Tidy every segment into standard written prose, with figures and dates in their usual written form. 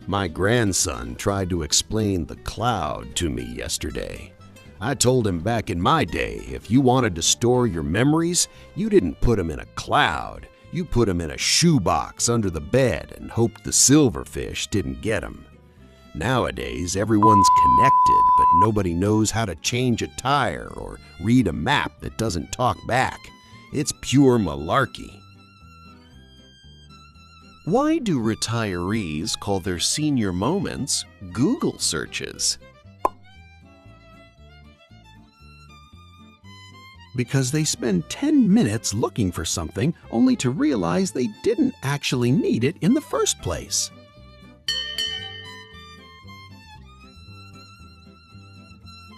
My grandson tried to explain the cloud to me yesterday. I told him back in my day, if you wanted to store your memories, you didn't put them in a cloud. You put them in a shoebox under the bed and hoped the silverfish didn't get them. Nowadays, everyone's connected, but nobody knows how to change a tire or read a map that doesn't talk back. It's pure malarkey. Why do retirees call their senior moments Google searches? Because they spend 10 minutes looking for something only to realize they didn't actually need it in the first place.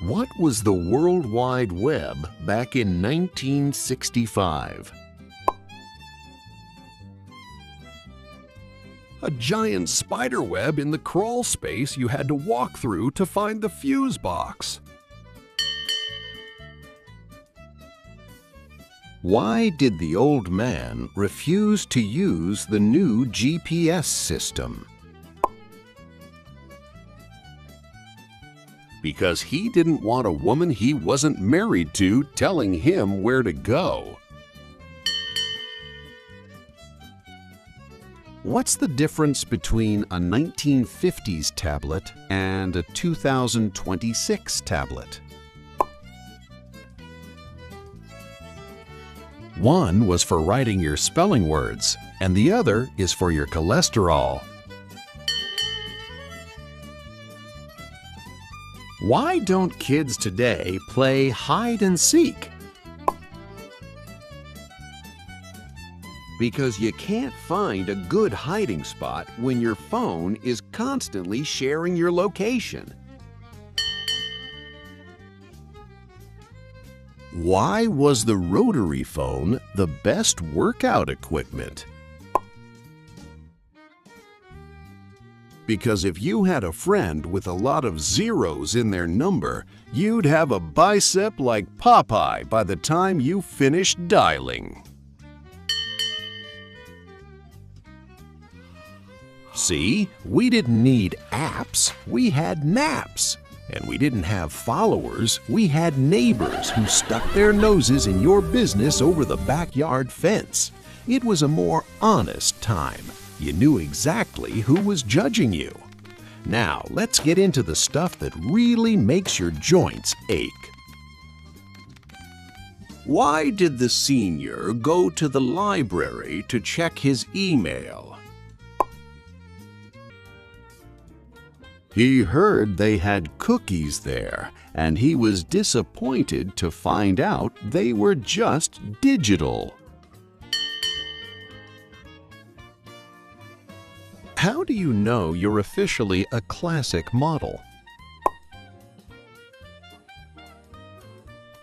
What was the World Wide Web back in 1965? A giant spider web in the crawl space you had to walk through to find the fuse box. Why did the old man refuse to use the new GPS system? Because he didn't want a woman he wasn't married to telling him where to go. What's the difference between a 1950s tablet and a 2026 tablet? One was for writing your spelling words, and the other is for your cholesterol. Why don't kids today play hide and seek? Because you can't find a good hiding spot when your phone is constantly sharing your location. Why was the rotary phone the best workout equipment? Because if you had a friend with a lot of zeros in their number, you'd have a bicep like Popeye by the time you finished dialing. See, we didn't need apps, we had naps. And we didn't have followers, we had neighbors who stuck their noses in your business over the backyard fence. It was a more honest time. You knew exactly who was judging you. Now, let's get into the stuff that really makes your joints ache. Why did the senior go to the library to check his email? He heard they had cookies there, and he was disappointed to find out they were just digital. How do you know you're officially a classic model?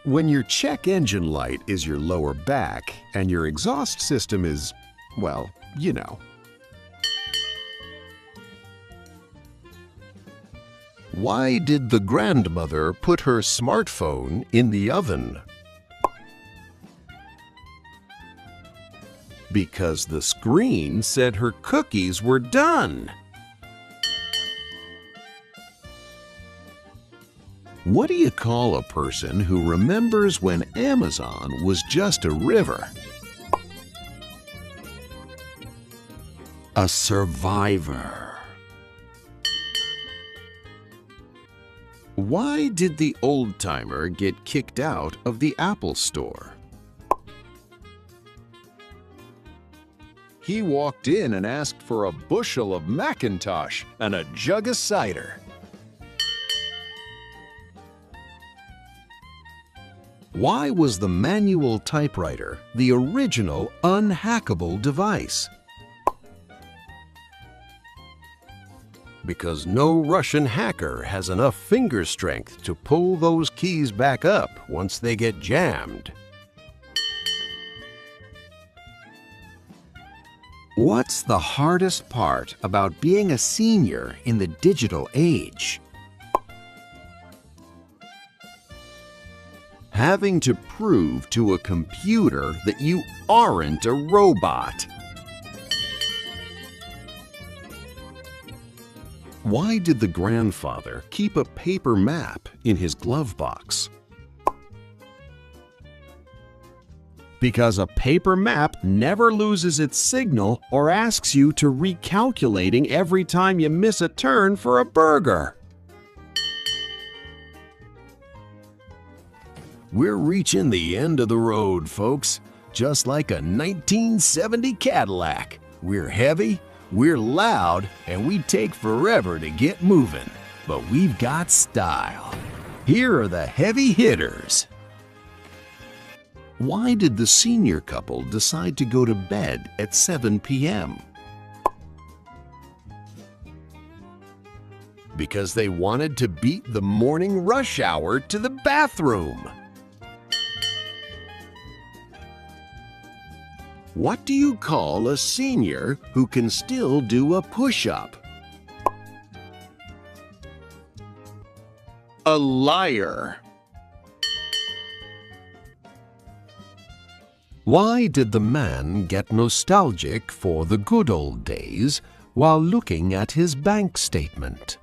When your check engine light is your lower back and your exhaust system is, well, you know. Why did the grandmother put her smartphone in the oven? Because the screen said her cookies were done. What do you call a person who remembers when Amazon was just a river? A survivor. Why did the old-timer get kicked out of the Apple Store? He walked in and asked for a bushel of Macintosh and a jug of cider. Why was the manual typewriter the original unhackable device? Because no Russian hacker has enough finger strength to pull those keys back up once they get jammed. What's the hardest part about being a senior in the digital age? Having to prove to a computer that you aren't a robot. Why did the grandfather keep a paper map in his glove box? Because a paper map never loses its signal or asks you to recalculating every time you miss a turn for a burger. We're reaching the end of the road, folks. Just like a 1970 Cadillac. We're heavy, we're loud, and we take forever to get moving. But we've got style. Here are the heavy hitters. Why did the senior couple decide to go to bed at 7 p.m.? Because they wanted to beat the morning rush hour to the bathroom. What do you call a senior who can still do a push-up? A liar. Why did the man get nostalgic for the good old days while looking at his bank statement?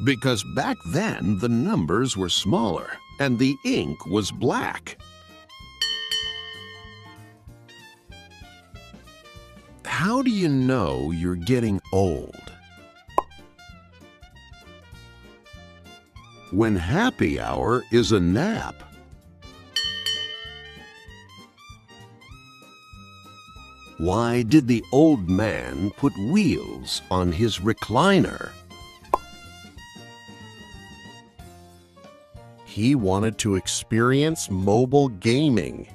Because back then the numbers were smaller and the ink was black. How do you know you're getting old? When happy hour is a nap. Why did the old man put wheels on his recliner? He wanted to experience mobile gaming.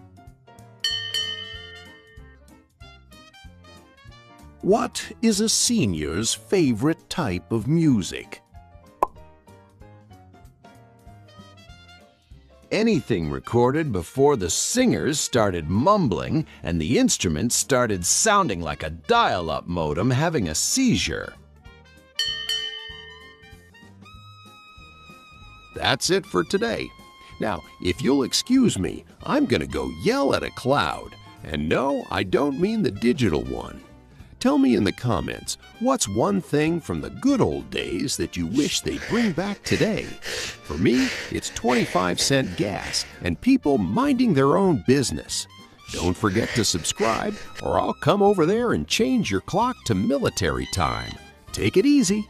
What is a senior's favorite type of music? Anything recorded before the singers started mumbling and the instruments started sounding like a dial-up modem having a seizure. That's it for today. Now, if you'll excuse me, I'm gonna go yell at a cloud. And no, I don't mean the digital one. Tell me in the comments, what's one thing from the good old days that you wish they'd bring back today? For me, it's 25-cent gas and people minding their own business. Don't forget to subscribe or I'll come over there and change your clock to military time. Take it easy.